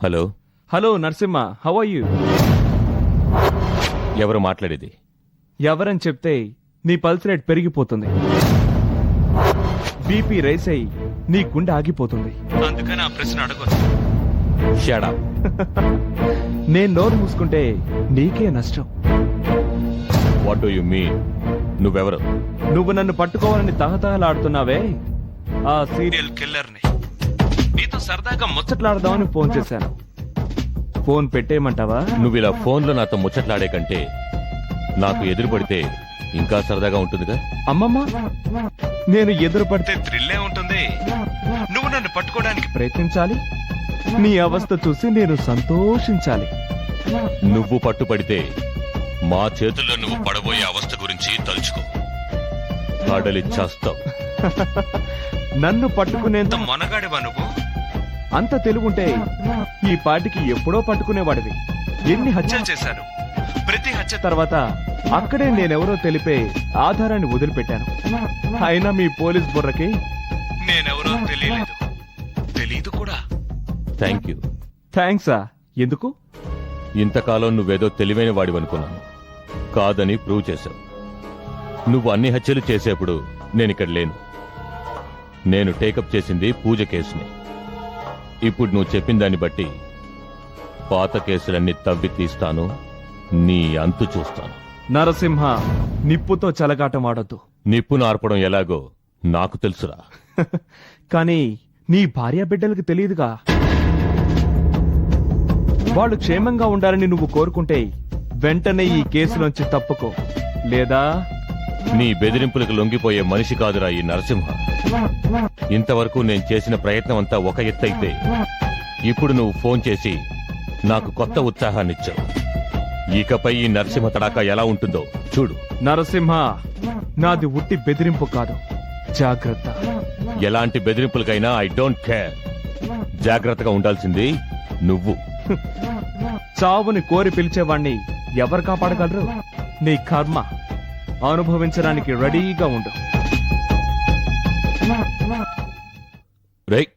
Hello hello Narasimha, how are you? ఎవరు మాట్లాడేది? ఎవరని చెప్తే నీ పల్స్ రేట్ పెరిగిపోతుంది, బీపీ రైస్ అయి నీ గుండె ఆగిపోతుంది. అందుకని ఆ ప్రశ్న అడగొద్దు. Shut up. నేను నోరు మూసుకుంటే నీకే నష్టం. What do you mean? నువ్వెవరు? నువ్వు నన్ను పట్టుకోవాలని తహతహలాడుతున్నావే, ఆ సీరియల్ కిల్లర్ని. నీతో సరదాగా ముచ్చట్లాడదామని ఫోన్ చేశాను. ఫోన్ పెట్టేయమంటావా? నువ్వు ఇలా ఫోన్లో నాతో ముచ్చట్లాడే కంటే నాకు ఎదురు పడితే ఇంకా సరదాగా ఉంటుందిగా. అమ్మమ్మ, నేను ఎదురు పడితే థ్రిల్లే ఉంటుంది. నువ్వు నన్ను పట్టుకోవడానికి ప్రయత్నించాలి, నీ అవస్థ చూసి నేను సంతోషించాలి. నువ్వు పట్టుపడితే మా చేతుల్లో నువ్వు పడబోయే అవస్థ గురించి తలుచుకో. కాడలి చేస్తావు. నన్ను పట్టుకునేంత మొనగాడివా నువ్వు? అంత తెలుగుంటే ఈ పాటికి ఎప్పుడో పట్టుకునేవాడివి. ఎన్ని హత్యలు చేశాను, ప్రతి హత్య తర్వాత అక్కడే నేనెవరో తెలిపే ఆధారాన్ని వదిలిపెట్టాను. అయినా మీ పోలీస్ బుర్రకి నేనెవరో తెలియలేదు, తెలీదు కూడా. Thank you. థ్యాంక్సా? ఎందుకు? ఇంతకాలం నువ్వేదో తెలివైన వాడివనుకున్నాను, కాదని ప్రూవ్ చేశావు. నువ్వు అన్ని హత్యలు చేసేప్పుడు నేనిక్కడ లేను. నేను టేకప్ చేసింది పూజ కేసుని. ఇప్పుడు నువ్వు చెప్పిన దాన్ని బట్టి పాత కేసులన్నీ తవ్వి తీస్తాను, నీ అంతు చూస్తాను. నరసింహ, నిప్పుతో చెలగాటం ఆడొద్దు. నిప్పు నార్పడం ఎలాగో నాకు తెలుసురా. కానీ నీ భార్య బిడ్డలకు తెలియదుగా. వాళ్ళు క్షేమంగా ఉండాలని నువ్వు కోరుకుంటే వెంటనే ఈ కేసులోంచి తప్పుకో, లేదా నీ బెదిరింపులకు లొంగిపోయే మనిషి కాదురా ఈ నరసింహ. ఇంతవరకు నేను చేసిన ప్రయత్నం అంతా ఒక ఎత్తైతే ఇప్పుడు నువ్వు ఫోన్ చేసి నాకు కొత్త ఉత్సాహాన్నిచ్చావు. ఇకపై ఈ నరసింహ తడాకా ఎలా ఉంటుందో చూడు. నరసింహ, నాది ఉట్టి బెదిరింపు కాదు, జాగ్రత్త. ఎలాంటి బెదిరింపులకైనా ఐ డోంట్ కేర్. జాగ్రత్తగా ఉండాల్సింది నువ్వు. చావుని కోరి పిలిచేవాణ్ణి ఎవరు కాపాడగలరు? నీ కర్మ అనుభవించడానికి రెడీగా ఉండు. రేయ్,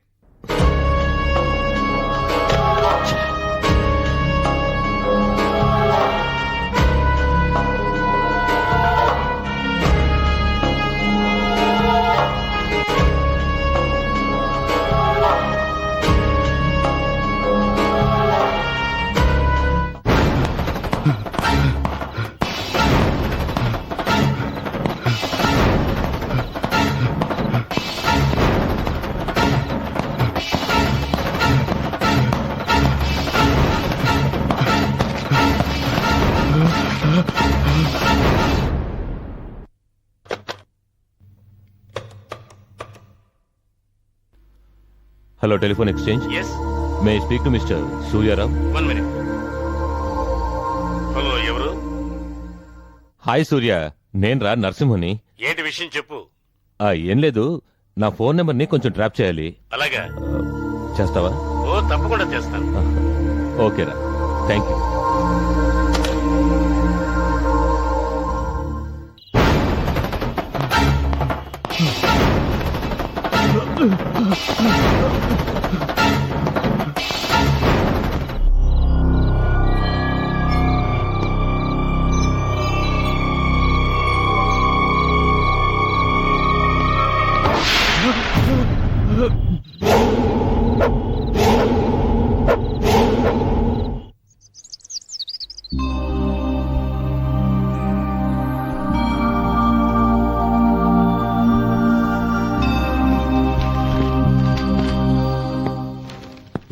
hello, telephone exchange. May speak to mister Suryarao? 1 minute. Hello, ఎవరు? హాయ్ సూర్య, నేన్రా నరసింహని. ఏంటి విషయం చెప్పు. ఏం లేదు, నా ఫోన్ నెంబర్ని కొంచెం ట్రాప్ చేయాలి. అలాగా? చేస్తావా? ఓ, తప్పకుండా చేస్తాను. ఓకేరా, థ్యాంక్ యూ.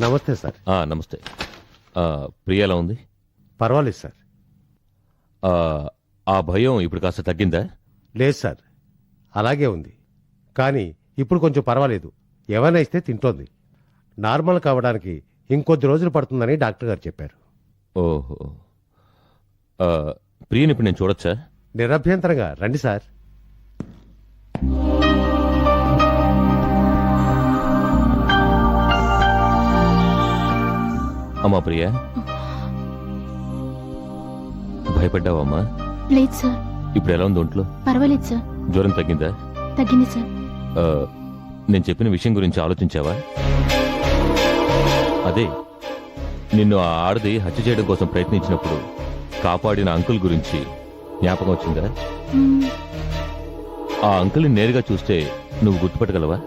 నమస్తే సార్. నమస్తే. ప్రియ ఎలా ఉంది? పర్వాలేదు సార్. ఆ భయం ఇప్పుడు కాస్త తగ్గిందా? లేదు సార్, అలాగే ఉంది. కానీ ఇప్పుడు కొంచెం పర్వాలేదు. ఏమైనా ఇస్తే తింటోంది. నార్మల్ కావడానికి ఇంకొద్ది రోజులు పడుతుందని డాక్టర్ గారు చెప్పారు. ఓహో, ప్రియని ఇప్పుడు నేను చూడొచ్చా? నిరభ్యంతరంగా రండి సార్. అమ్మా ప్రియ, భయపడ్డావమ్మా? లేదు సార్. ఇప్పుడు ఎలా ఉంది ఒంట్లో? పర్వాలేదు సార్. జ్వరం తగ్గిందా? తగ్గింది సార్. నేను చెప్పిన విషయం గురించి ఆలోచించావా? అదే నిన్ను ఆ ఆడది హత్య చేయడం కోసం ప్రయత్నించినప్పుడు కాపాడిన అంకుల్ గురించి జ్ఞాపకం వచ్చిందా? మ్మ్. ఆ అంకుల్ని నేరుగా చూస్తే నువ్వు గుర్తుపట్టగలవా?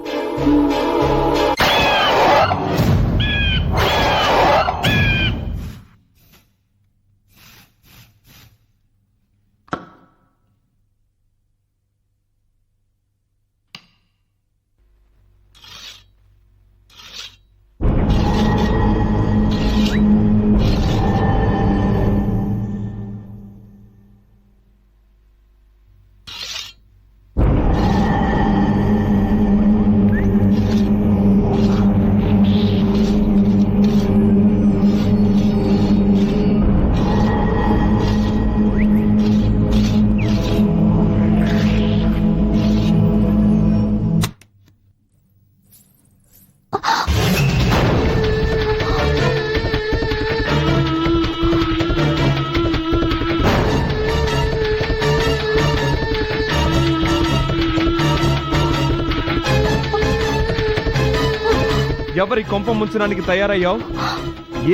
ఎవరి కొంప ముంచడానికి తయారయ్యావు?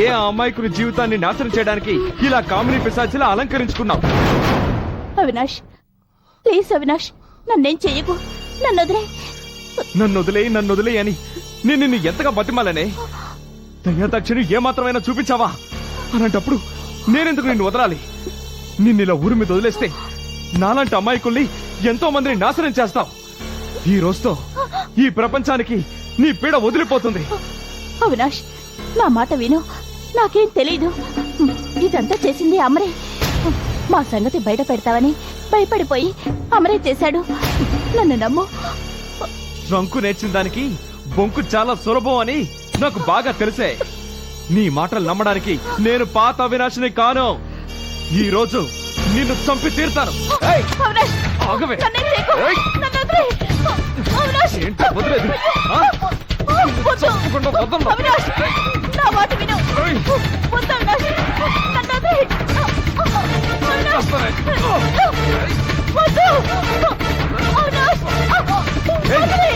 ఏ ఆ అమాయకుని జీవితాన్ని నాశనం చేయడానికి ఇలా కామిని పిశాచిలా అలంకరించుకున్నావు? అవినాష్, ప్లీజ్ అవినాష్, నన్నేం చెయ్యకు. నన్ను వదిలే. నన్ను వదిలే అని నేను నిన్ను ఎంతగా బతిమాలనే? దయాదాక్షిణ్యం ఏమాత్రమైనా చూపించావా? అలాంటప్పుడు నేనెందుకు నిన్ను వదలాలి? నిన్ను ఇలా ఊరి మీద వదిలేస్తే నాలాంటి అమాయకుల్ని ఎంతో మందిని నాశనం చేస్తావు. ఈ రోజుతో ఈ ప్రపంచానికి నీ పీడ వదిలిపోతుంది. అవినాష్, నా మాట విను. నాకేం తెలీదు. ఇదంతా చేసింది అమరే. మా సంగతి బయట పెడతావని భయపడిపోయి అమరే చేశాడు. నన్ను నమ్ము. రంకు నేర్చిన దానికి బొంకు చాలా సులభం అని నాకు బాగా తెలిసే. నీ మాటలు నమ్మడానికి నేను పాత అవినాశిని కాను. ఈ రోజు నిన్ను చంపి తీరుతాను. ఏయ్! అవినాష్, ఆగవే. నన్నేం చేయకు. ఏయ్! నన్ను వదిలే. అవినాష్, ఏంటో వదిలేదు. ఆ? వద్దు. చంపకుండా వదలను. అవినాష్, నా మాట విను. ఏయ్! వద్దు అవినాష్, నన్ను వదిలే. అవినాష్, వస్తానే. వద్దు. అవినాష్, వదిలే.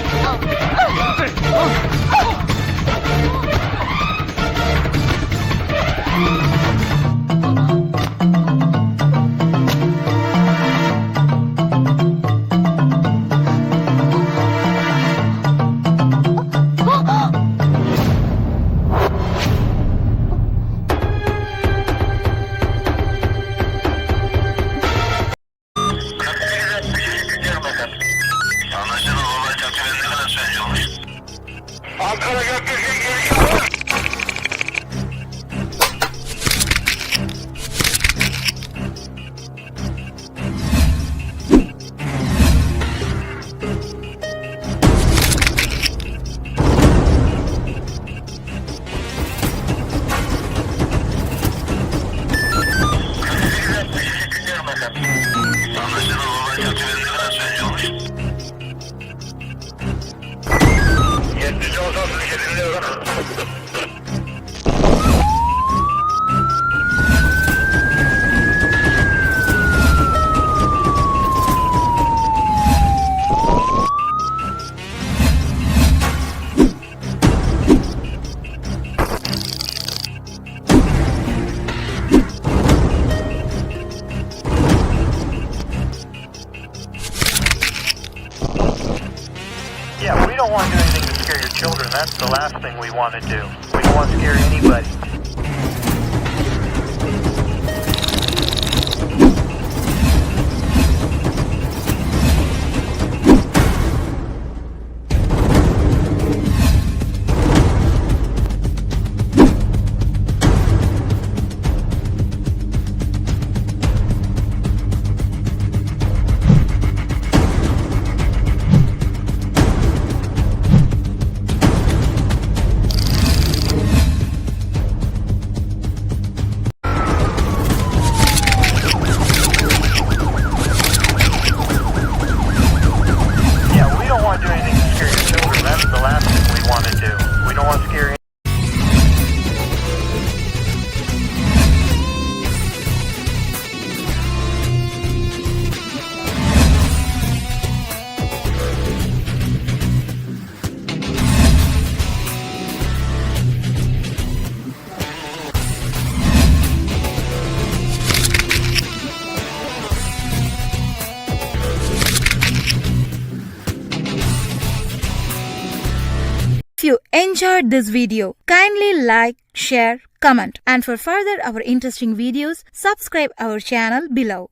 Yeah, we don't want to do anything to scare your children. That's the last thing we want to do. We don't want to scare anybody. enjoyed this video, kindly like, share, comment, and for further our interesting videos, subscribe our channel below.